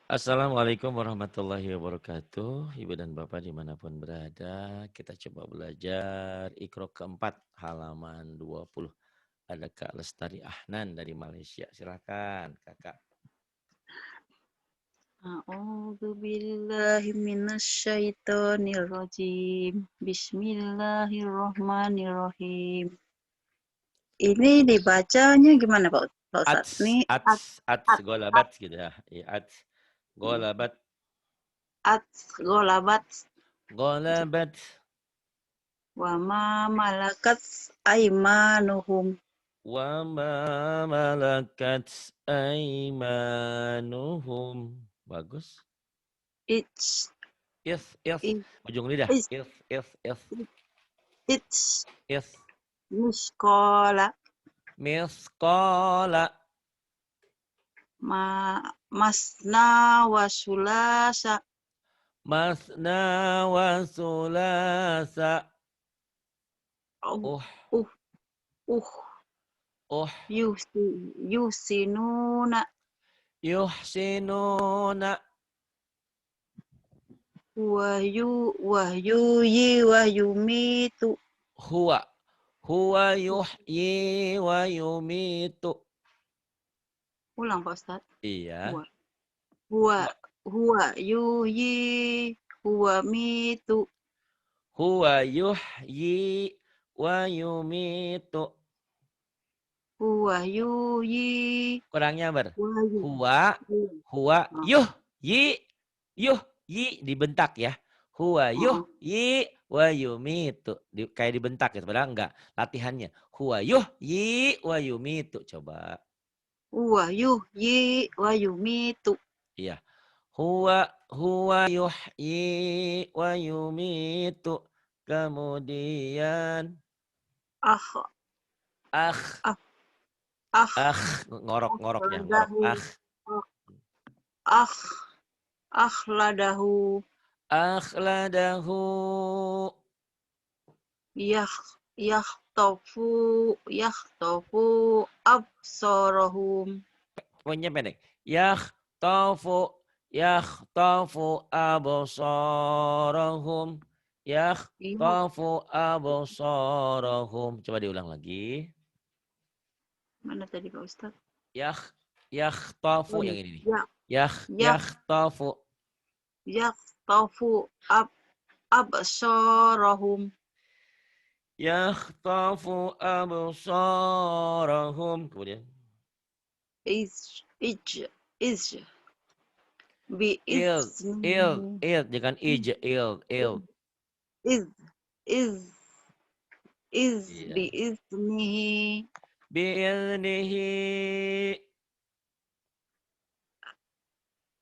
Assalamualaikum warahmatullahi wabarakatuh. Ibu dan Bapak dimanapun berada, kita coba belajar Iqra keempat halaman 20. Ada Kak Lestari Ahnan dari Malaysia. Silakan Kakak. A'udzu billahi minasyaitonir rajim. Bismillahirrahmanirrahim. Ini dibacanya gimana Pak Ustadz? Ats, Ini ats, ats, at, at, golabat gitu ya. Iya, ats, golabat, at, golabat golabat, wa ma malakat aimanuhum. wa ma malakat aimanuhum. Bagus. It's, If, it, ujung lidah. it's, If, it's if. muskola Misqala ma masna wa sulasa masna wa sulasa uh uh uh uh uh yusinuna yuhsinuna wahyuyi wahyumitu. huwa huwa yuhyi wa yumitu. Ulang Pak Ustadz. Iya. Huwa huwa Huwa huwa yuhyi huwa mitu. huwa yuhyi wa yumitu. Huwa yuhyi Kurangnya ber. wahyu. Huwa yuh yi dibentak ya. Huwa Oh, yuhyi wa yumitu. Kayak dibentak ya, padahal enggak. Latihannya. Huwa yuhyi wa yumitu. Coba. huwa yuhyi wahyu mitu. Iya. Huwa yuhyi wa yumitu. Kemudian Ah akh ah ah ngorok-ngoroknya, ngorok ladahu akh. ah ladahu Akhladahu yah yahtofu yahtofu absorahum. pokoknya pendek. Yakhtafu absarahum. Iya, Yakhtafu absarahum. Coba diulang lagi. mana tadi Pak Ustadz? Yakhtafu Oh, yang ini nih. ya, ya, Yakhtafu. yaktafu absorahum. Yakhtafu absarahum. Kemudian. Is, is, bi Il. Il. izni, Il. Jangan ij. Il. is, is, is, bi Iya. iznihi, Bi'ilnihi.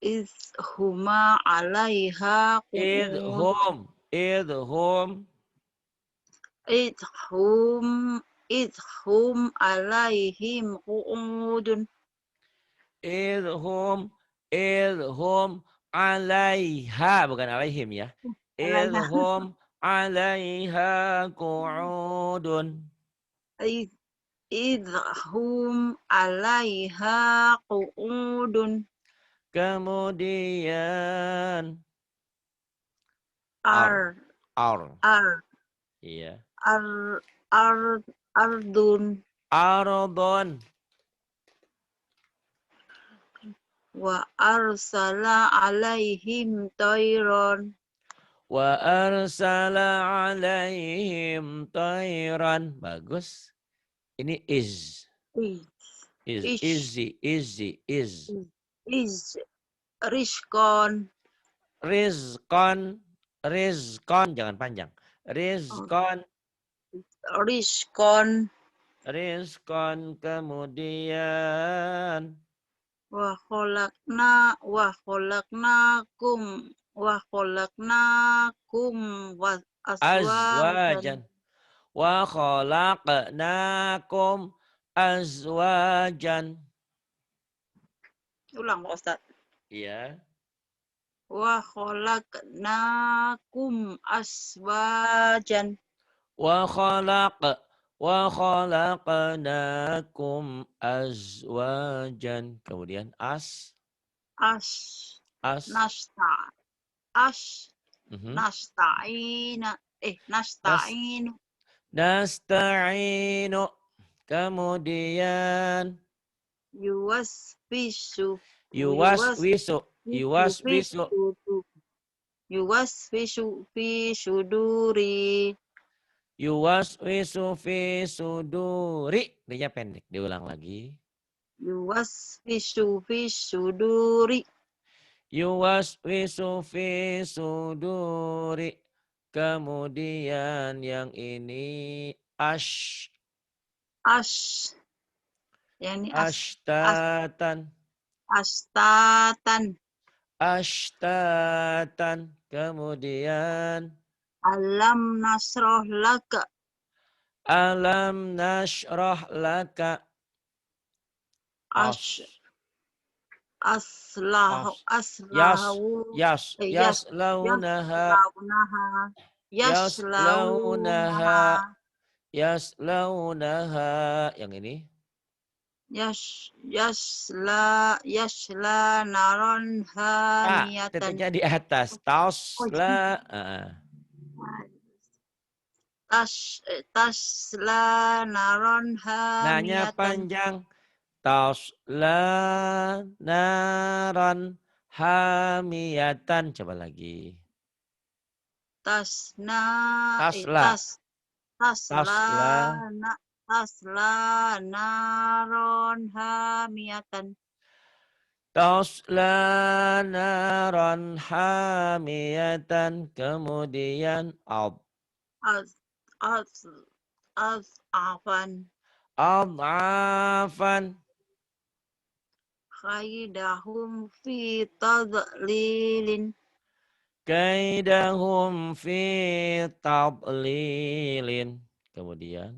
is huma alaiha qu'ud, Idhum. idhum, idhum alaihim qu'udun. Idhum. Idhum. Alaiha. Bukan alaihim ya. Alaiha, Idhum. Alaiha qu'udun. idhum alaiha qu'udun. Kemudian. Ar. Ar, Ar. ar, Iya. ar, ar, ardun. Ardon. Wa arsala alaihim tayron. Wa arsala alaihim tayran. Bagus. Ini is. Is, Is. ish, Easy. Easy. Is. is, rishkon. Rizkon. Rizkon. Jangan panjang. Oh, Rizkon. rishkon. Rizkon. Kemudian. Wa kholaknakum, wa kholaknakum wa aswajan. Azwajan. Wa khalaqnakum azwajan. Ulang Pak Ustadz. Iya. Wa kholaknakum aswajan. Wa khalaqnakum azwajan. Kemudian As, nasta ash Mhm. nasta'ina Nas nasta'inu nasta'inu. Kemudian yuwaswisu yuwaswisu. Yuwaswisu. yuwaswisu yuwaswisu fi suduri Yuwaswisu fi suduri. Dia pendek. Diulang lagi. yuwaswisu fi suduri Yuwaswisu fi suduri. Kemudian yang ini ash. ash yani Ashtatan. astatan Ashtatan. Kemudian alam nasroh laka alam nashrah laka. ash As. aslahu As. Yas. aslahu Yas. yas Yaslaunaha. yaslaunaha yaslaunaha Yaslaunaha. Yaslaunaha. Yang ini. yasla naron hamiyatan Titiknya di atas. Tasla. tasla naron Nanya hamiyatan panjang. Tasla naran hamiyatan. Coba lagi. tasna Tasla. tasla Tasla. tasla naron hamiyatan Tasla naran hamiyatan. Kemudian az az afan ad'afan. kaidahum fi tadlilin Kaidahum fi tadlilin. Kemudian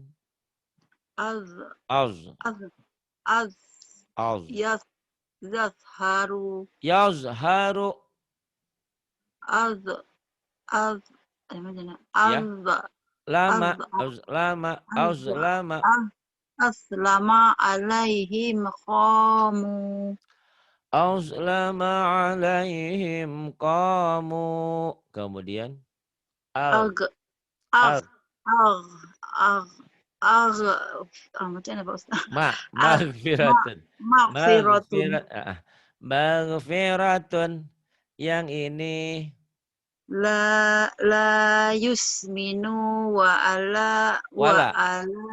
az az az az az yazharu yazharu az az ya lama az lama az lama az aslama alaihim qamu lama alaihim qamu. Kemudian al ag ag al ag ag ag macam mana Pak Ustaz? maghfiratun Maghfiratun maghfiratun. Yang ini la yusminu wala, ala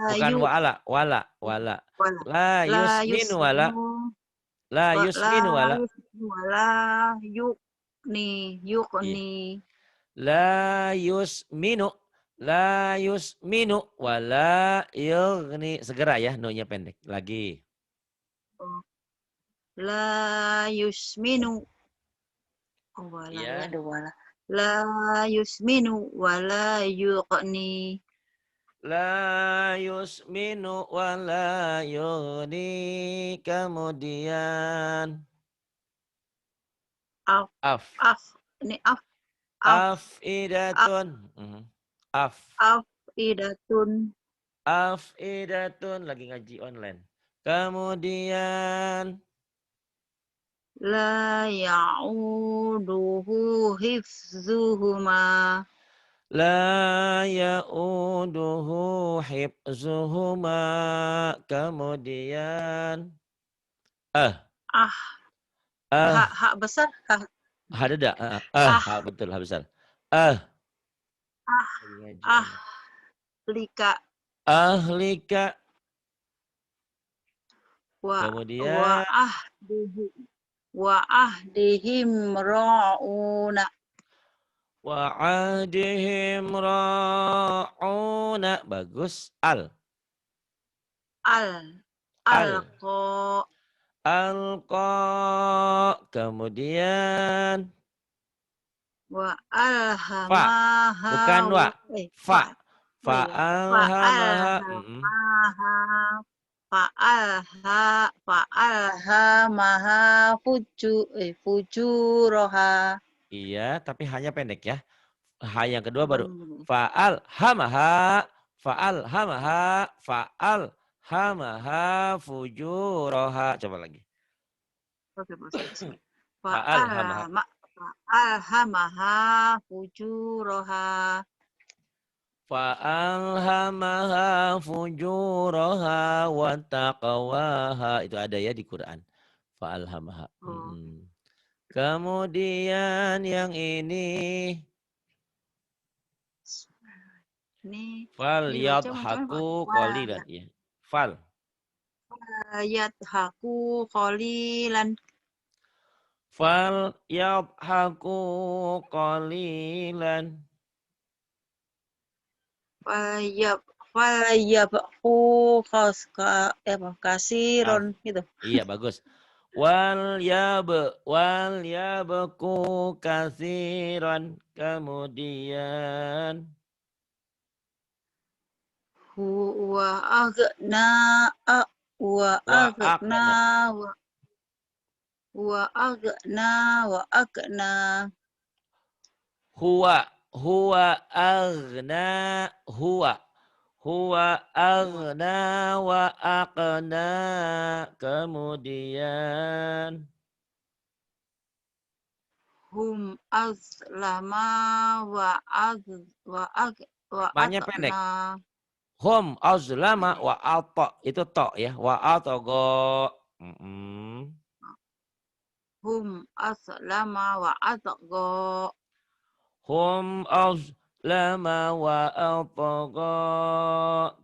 bukan yu wala wala la la yusminu wala yusminu la la yusminu wala yusminu wala iya. yuqni La yusminu. La yusminu. Wala yughni. Segera ya, no-nya pendek. Lagi. la yusminu wala Iya. ada wala la yusminu wala yuqni La yusminu wala yughni. Kemudian. af Af. ini af af Afidatun. Af. afidatun Afidatun. Lagi ngaji online. Kemudian. la ya'uduhu hifzuhuma La ya'uduhu hibzuhuma. Kemudian. ah hak besar Hadada. Betul, ha besar. lika Ahlika. wa Kemudian. wa ahdihim ra'una Wa ahdihim ra'una. Bagus. alqa Alqa. Kemudian. wa Fa. alhamaha Bukan wa. Fa. Fa alhamaha. fa'alhamaha fujuraha Iya, tapi hanya pendek ya. Ha yang kedua baru fa'alhamaha. Fa'alhamaha. Fa'alhamaha fujuraha. Coba lagi. Oke, Pak Ustaz. Fa'alhamaha. Fa'alhamaha fujuraha. Fa'alhamaha fujuraha wa taqwaha. Itu ada ya di Quran. Fa'alhamaha. Oh, Kemudian yang ini. ini dibaca macam mana Pak? Falyadhaku qalilan. Ya. Fal. Yadhaku qalilan. Falyadhaku qalilan. Falyabku kasiron gitu. Iya bagus. Wal yabku kasiran. Kemudian Wa agna wa wa agna aqna. wa agna wa agna. Huwa aghna. Huwa aghna wa aqna. Kemudian Hum azlama wa maknya pendek. agna. Hum azlama wa alta. Itu to ya. Wa alta go. Hum azlama wa atqa. Hum azlama wa alta.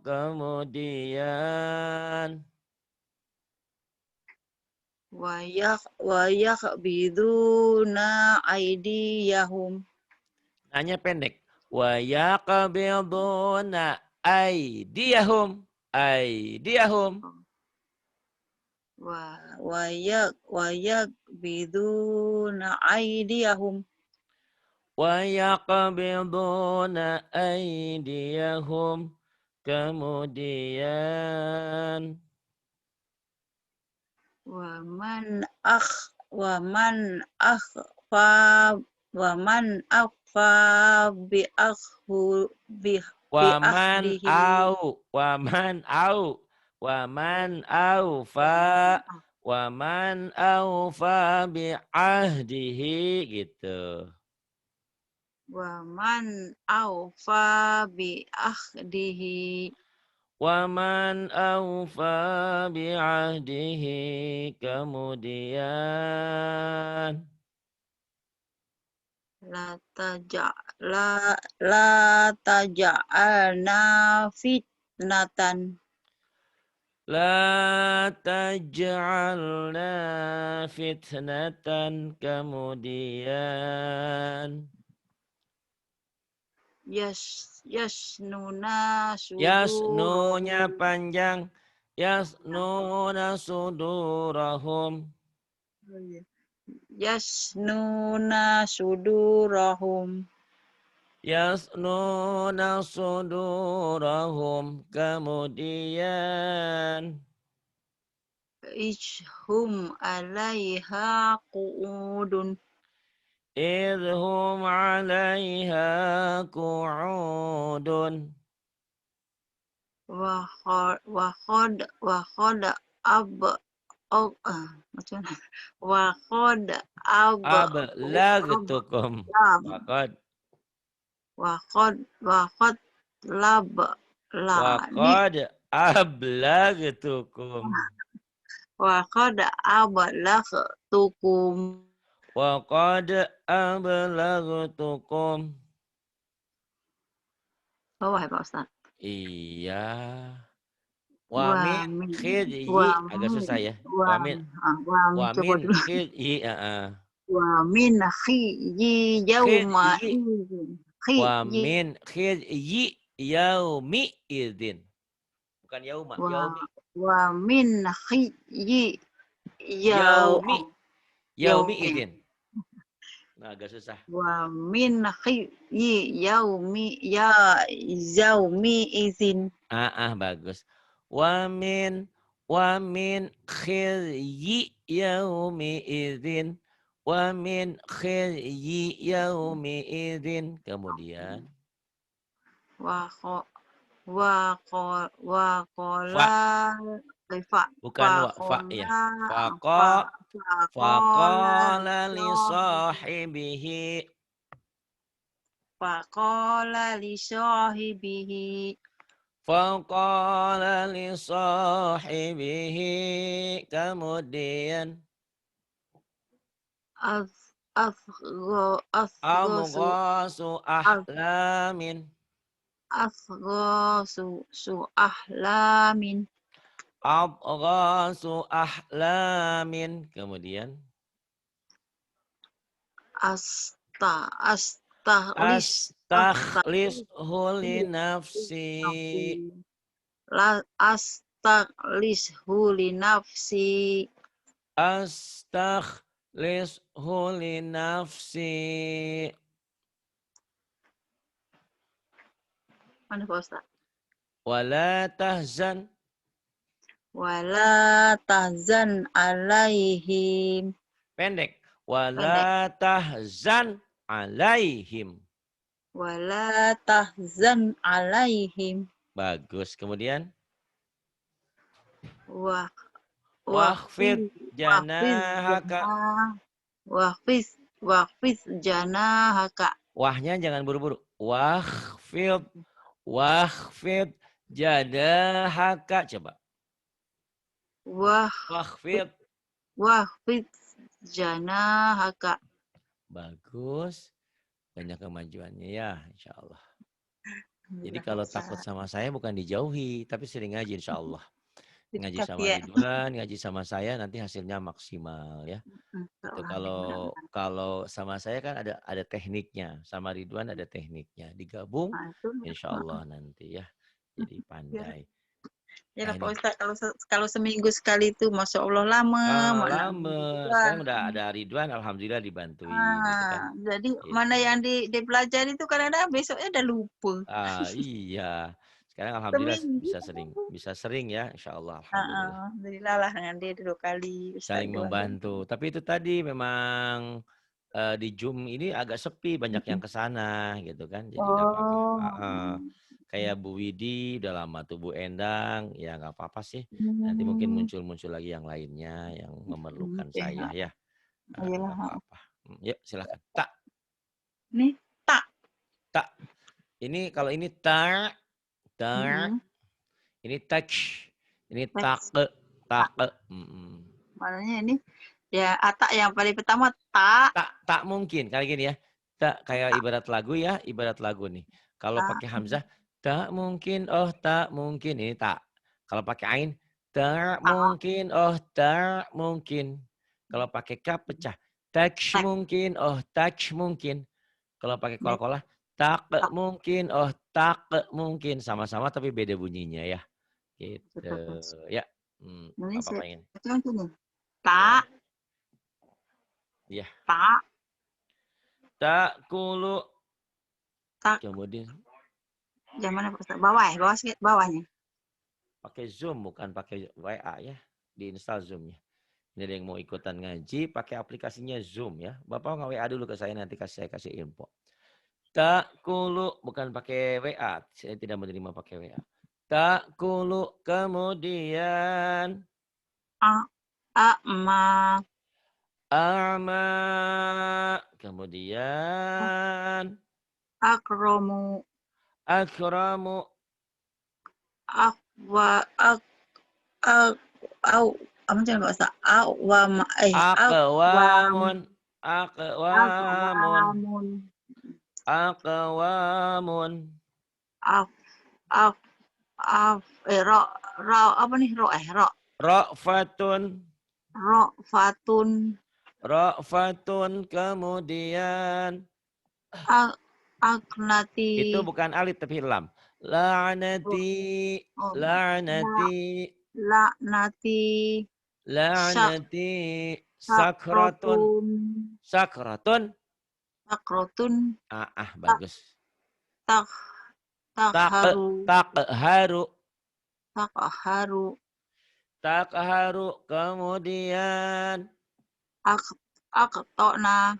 Kemudian Wa yakhbiduna aydiyahum. hanya pendek. Wa yaqbiduna aydiyahum. Aydiyahum. Wa yakhbiduna aydiyahum. Wa yaqbiduna aydiyahum. Kemudian Wa man akhfa bi waman akhdihi. aufa bi ahdihi gitu. Wa man awfa bi akhdihi. Waman aufa bi ahdihi. Kemudian La taja'alna fitnatan. la taj'alna fitnatan. Kemudian Yasnuna yasnunya sudurahum. panjang. Yasnuna sudurahum. Yasnuna sudurahum. Yasnuna sudurahum. Kemudian Ishhum alaiha qu'udun. idhum 'alaiha qu'udun. Wa khod ab macam mana? Wa khod ab Ablagtukum. lab Faqad wa khod lab la ni Waqad ablagtukum. wa khod ablagtukum. Waqad ablagtukum. Bawah ya Pak Ustaz. Iya. Wa Wamin min khidyi. wa Agak min susah ya. wa Wamin. wa coba Wamin dulu. khidyi. Wa min khiyyi yauma Khidyi. idzin. Khiyyi Wamin khidyi yaumi idzin. Bukan yauma. Yaumi. wa min khiyyi Yaumi. Yaumi yaumi. idzin. Nah, agak susah. Wa min khiyyi yaumi idzin. Bagus. Wamin khizyi yaumi idzin. Wamin khizyi yaumi idzin. Kemudian Wa kho wa ko wa fa. kola fa Bukan wa fa ya. Faqa Faqala li sahibihi. Faqala li sahibihi. Faqala li sahibihi. Kemudian. Amghasu ahlamin. Su ahlamin. Abghasu ahlamin. Kemudian. Astakhlishu li nafsi. Astakhlishu li nafsi. Astakhlishu li nafsi. Mana Pak Ustaz? Wala tahzan. Wala tahzan alaihim. Pendek. Pendek. Wala tahzan alaihim. Wala tahzan alaihim. Bagus. Kemudian. Wah, Wakhfid janahaka. Wahfiz janahaka. Wahnya jangan buru-buru. Wakhfid janahaka. Coba. Wakhfid. Wahfiz janahaka. Bagus. Banyak kemajuannya ya, insya Allah. Jadi kalau takut sama saya bukan dijauhi, tapi sering ngaji insya Allah. Ngaji sama Ridwan, ngaji sama saya nanti hasilnya maksimal ya. Itu kalau sama saya kan ada tekniknya, sama Ridwan ada tekniknya. Digabung insya Allah nanti ya. Jadi pandai. Ya Pak Ustaz, kalau seminggu sekali itu Masya Allah lama. Sekarang udah ada Ridwan, alhamdulillah dibantuin. Gitu kan. Jadi gitu. Mana yang dipelajari itu kadang-kadang besoknya udah lupa. Iya. Sekarang alhamdulillah bisa sering ya, insya Allah. Alhamdulillah lah dengan dia 2 kali. Saling membantu. Tapi itu tadi memang di Zoom ini agak sepi, banyak yang ke sana gitu kan. Jadi nggak apa-apa. Kayak Bu Widi udah lama tuh, Bu Endang ya nggak apa-apa sih. Nanti mungkin muncul lagi yang lainnya yang memerlukan saya ya. Nggak apa-apa. Yuk silakan. Tak. Nih tak. Tak. Ini kalau ini tak. Ini touch. Ini tak. Maknanya ini ya atak yang paling pertama tak. Tak mungkin kayak gini ya. Tak kayak ibarat lagu ya, ibarat lagu nih. Kalau pakai hamzah tak mungkin, oh tak mungkin, ini tak. Kalau pakai ain, tak mungkin, oh tak mungkin. Kalau pakai kaf pecah, tak mungkin, oh tak mungkin. Kalau pakai kol-kolah, tak mungkin, oh tak mungkin. Sama-sama tapi beda bunyinya ya. Gitu. Ya. Apa pengen? Tak. Ya. Tak. Tak kulu. Tak. Kemudian. Yang mana Pak Ustaz? Bawahnya. Pakai Zoom bukan pakai WA ya. Diinstal Zoom-nya. Ini ada yang mau ikutan ngaji pakai aplikasinya Zoom ya. Bapak nggak WA dulu ke saya nanti saya kasih info. Tak kulu bukan pakai WA. Saya tidak menerima pakai WA. Tak kulu kemudian. A'ma. A'ma. Kemudian. Akramu. Akramu. Aqwamun. Ra'fatun kemudian. Aknati. Itu bukan alif tapi lam. La'nati. La'nati. La'nati. La'nati. Sakratun. Sakratun. Sakratun. Bagus. Takharu. Takharu. Takharu. Takharu kemudian. Akhtona.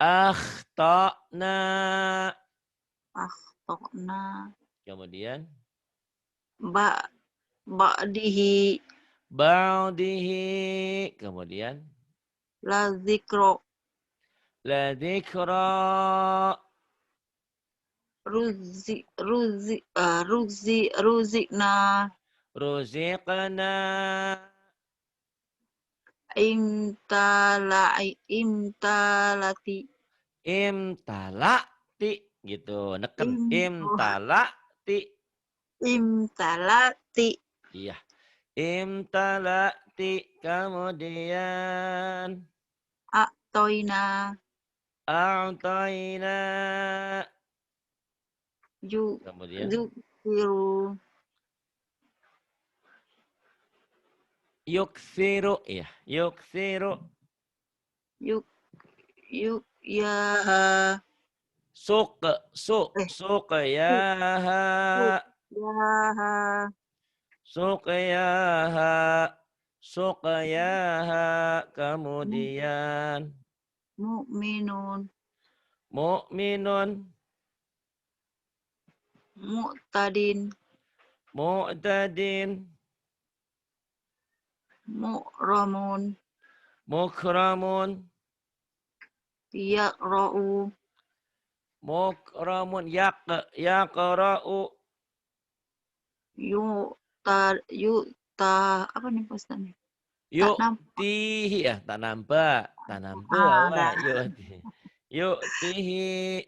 Akhtona. Akhtona. Kemudian. Ba'dihi. Ba'dihi. Kemudian. La zikro. La dzikra. Ruzikna. Ruziqna. Imtalati. Imtalati. Gitu. Neken. Oh, Imtalati. imtalati. Iya. Imtalati. Kemudian. Atoina. A'tayna. Yu. Kemudian. Yukiru. Yuksiru. Iya. Yuksiru. Yuk. Yuk. Ya. Suq. Eh. Yuk. Yuk. Suqyaha. Ya. Suqyaha. Suqyaha. Kemudian. Mu'minun. Mu'minun. Mu'tadin. Mu'tadin. Mu'ramun. Mukramun. Yaqra'u. Mukramun. Yaqra'u. Yu'ta. Apa nih Ustaz? Tak nampak. Yu'tihi. Ya, tak nampak. Tak nampak. Ada. Awak. Yu'tihi. Yu'tihi.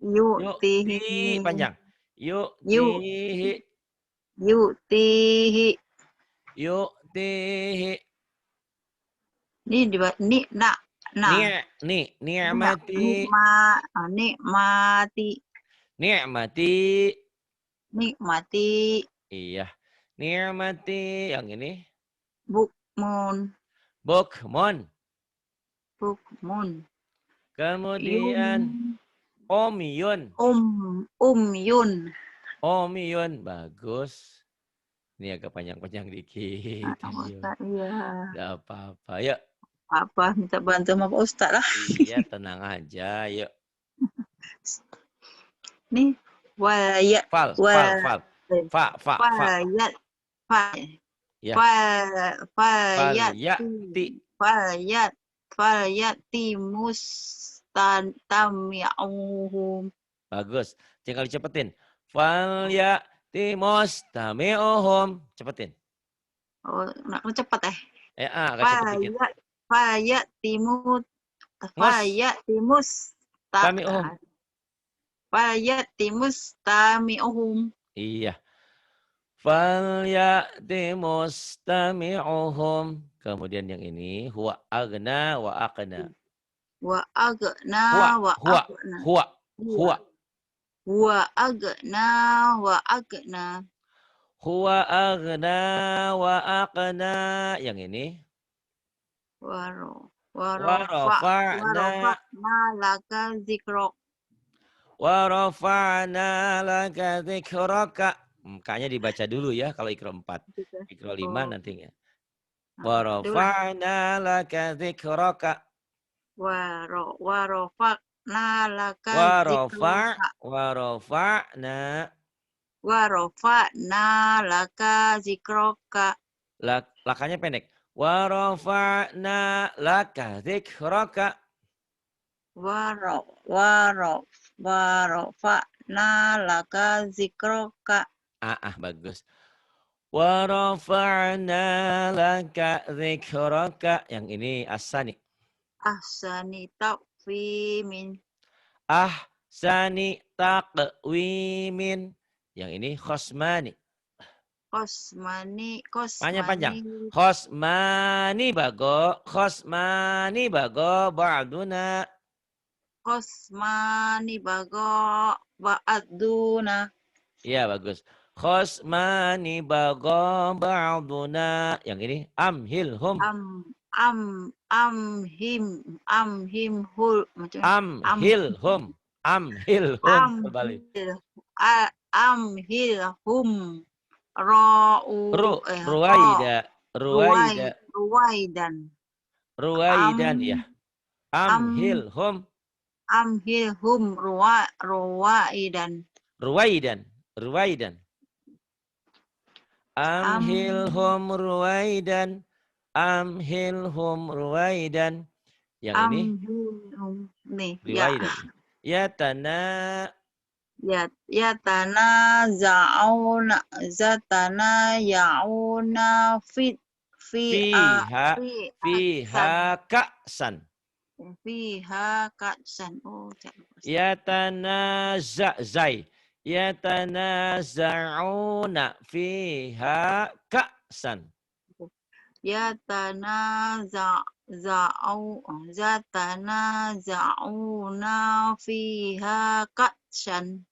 Yu'tihi. Yu'ti. Panjang. Yu. Yu'tihi. Yu'tihi. Yu'tihi. Ni nak. Nah. Ni'mati. Nikmati. Ni'mati. Nikmati. Iya. Ni'mati. Yang ini. Bukmun. Bukmun. Bukmun. Kemudian. Omiyun. Umyun. Omiyun. Bagus. Ini agak panjang-panjang dikit. Ustaz, iya. Tidak apa-apa. Yuk. Apa minta bantu sama Pak Ustaz lah. Iya, tenang aja. Yuk. Nih, wayat. Fal. Fayat. Ya. Fayat. Fayati mustami'uhum. Bagus. Tinggal dicepetin. Fal ya timos tami'uhum. Cepetin. Oh, nak cepat Agak cepet dikit. Fayat Tami'uhum. mustami'uhum. Iya. Fal ya timos tami'uhum. Kemudian yang ini. Huwa agna wa aqna. Wa agna wa agna. Huwa. Wa agna wa agna. Huwa agna wa aqna. Yang ini. Warafa'na laka zikrok. Warafa'na laka zikraka. Kayaknya dibaca dulu ya kalau ikro 4. Ikro 5 nantinya. Warafa'na laka zikraka. Warafa'na laka zikraka. Warafa'na laka zikraka. Lakanya pendek. Warafa'na laka zikraka. Warafa'na laka zikraka. Bagus. Warafa'na laka zikraka. Yang ini asani. Ahsani taqwimin. Ahsani taqwimin. Yang ini khosmani. Panjang. Khosmani bago. Ba'duna. Khosmani bago ba'duna. Iya, bagus. Khosmani bago ba'duna. Yang ini amhilhum. Amhilhum. Kembali. Amhilhum. Ruwaidan ya. Amhilhum. Ruwaidan. Amhilhum ruwaidan. Yang ini nih ya. riwayat tadi. Yatanaza'una yauna Fiha san ka'san. fiha ka'san. Oh, Zai. Yatanaza'una fiha ka'san. Yatanaza'una fiha ka'san.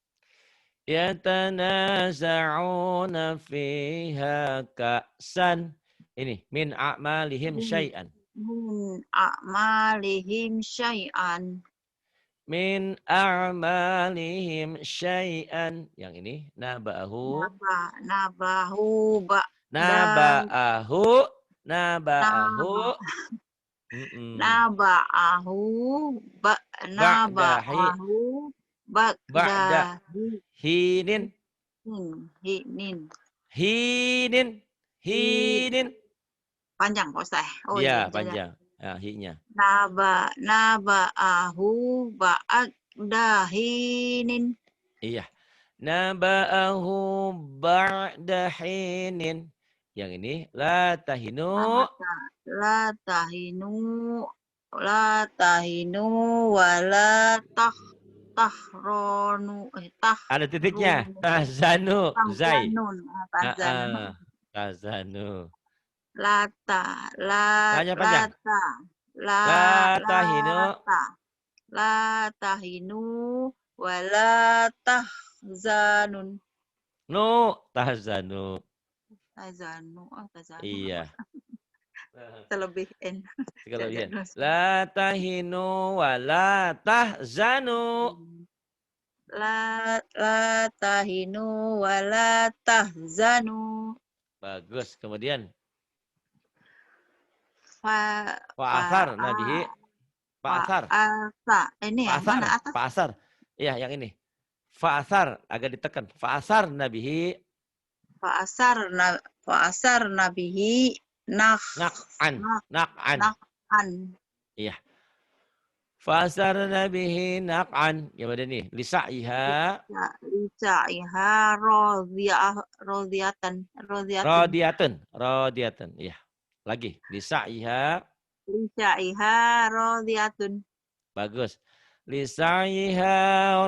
Yatanaza'una fiha ka'san. Ini min a'malihim syai'an. Min a'malihim syai'an. Min a'malihim syai'an. Yang ini nabahu. Nabahu Naba'ahu. Naba'ahu. naba'ahu Ba'dahi. naba'ahu Ba'da. ba'dahi Hinin. hinin Hinin. Hinin. panjang Pak Ustaz. Oh Iya, iya, panjang. Ya, hi-nya. Naba'ahu ba'dahinin. Iya. Naba'ahu ba'da hinin. Yang ini la tahinu. La tahinu wala tahronu Ada titiknya. Tahzanu. Zai. tahzanun. Tahzanu. Panjang. La tahinu wala tahzanun. Tahzanu. Tahzanu. Iya. Terlebih N. Sekalian. La tahinu wa la tahzanu. La tahinu wa la tahzanu. Bagus. Kemudian Fa'asar. nabihi. Fa'asar. Ini yang mana atas? Fa'asar. Iya, yang ini. Fa'asar agak ditekan. Fa'asar nabihi. Fa'asar nabihi Nak'an. Iya. Fa'asar nabihi nak'an. Gimana nih? Lisa'iha. Rodiyatun. Iya. Lagi. Lisa'iha rodiyatun. Bagus. Lisa'iha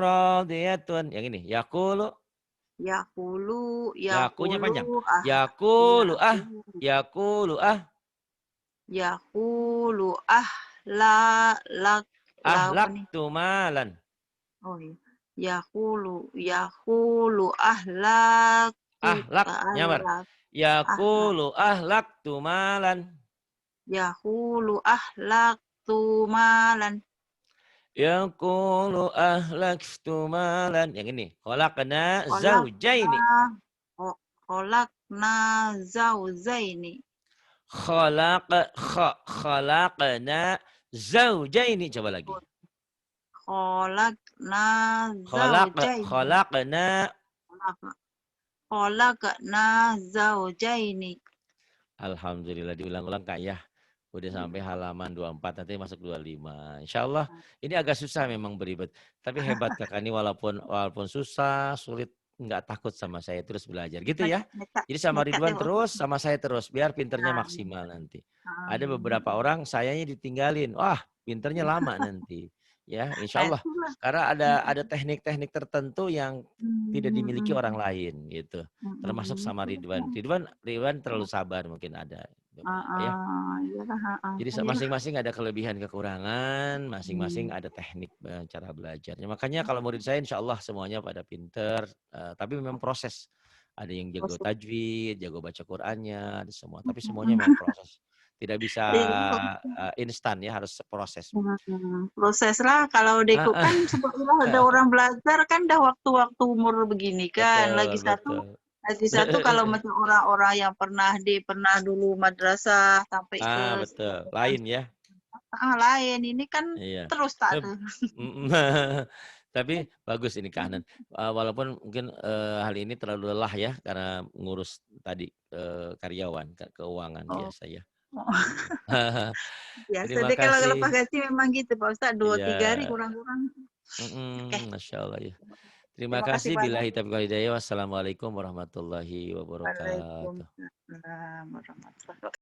rodiyatun. Yang ini. Yakulu. Yakunya panjang. Yakulu ahlaktu malan. Oh iya. Yakulu ahlak. Nyamar. Yakulu ahlaktu malan. Yakulu ahlaktu malan. Yaqulu ahlaktu malan. Yang ini. Khalaqna zawjaini. Khalaqna zawjaini. Khalaqna zawjaini. Coba lagi. Khalaqna zawjaini. Khalaqna zawjaini. Alhamdulillah diulang-ulang Kak ya. Udah sampai halaman 24, nanti masuk 25. Insya Allah ini agak susah memang beribet. Tapi hebat kakak ini walaupun susah, sulit, nggak takut sama saya terus belajar. Gitu ya. Jadi sama Ridwan terus, sama saya terus. Biar pinternya maksimal nanti. Ada beberapa orang sayanya ditinggalin. Wah pinternya lama nanti. Ya insya Allah. Karena ada teknik-teknik tertentu yang tidak dimiliki orang lain gitu. Termasuk sama Ridwan. Ridwan terlalu sabar mungkin ada. Ya. Jadi masing-masing ada kelebihan kekurangan, masing-masing ada teknik cara belajarnya. Makanya kalau murid saya insya Allah semuanya pada pinter, tapi memang proses. Ada yang jago tajwid, jago baca Qur'annya, ada semua. Tapi semuanya memang proses. Tidak bisa instan ya, harus proses. Proses lah, kalau Deku kan sebetulnya ada orang belajar kan dah waktu-waktu umur begini kan. Betul. Lagi satu kalau macam orang-orang yang pernah dulu madrasah sampai ke betul. Lain ya. Lain ini kan terus tak tuh. Tapi bagus ini Kak Hanan. Walaupun mungkin hal ini terlalu lelah ya karena ngurus tadi karyawan, keuangan biasa ya. Biasa Terima deh kalau lepas kasih. gaji memang gitu Pak Ustadz, 2, Iya. 3 hari kurang-kurang. Oke. Masya Allah ya. Terima Terima kasih kasih. banyak. Billahi taufiq wal hidayah. Wassalamualaikum warahmatullahi wabarakatuh. Waalaikumsalam warahmatullahi wabarakatuh.